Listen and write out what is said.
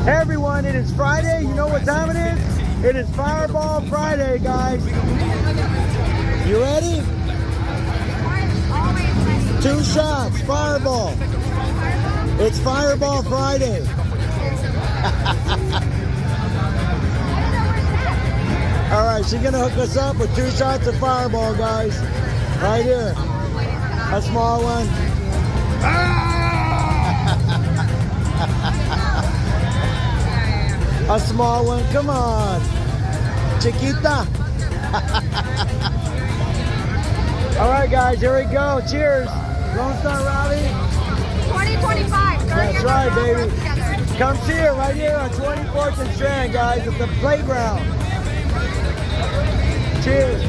Hey everyone, it is Friday. You know what time it is? It is Fireball Friday, guys. You ready? 2 shots, Fireball. It's Fireball Friday. All right, she's gonna hook us up with 2 shots of Fireball, guys. Right here. A small one. A small one, come on. Chiquita. All right, guys, here we go. Cheers. Lone Star Rally. 2025. That's right, baby. Come see her right here on 24th and Strand, guys, at the playground. Cheers.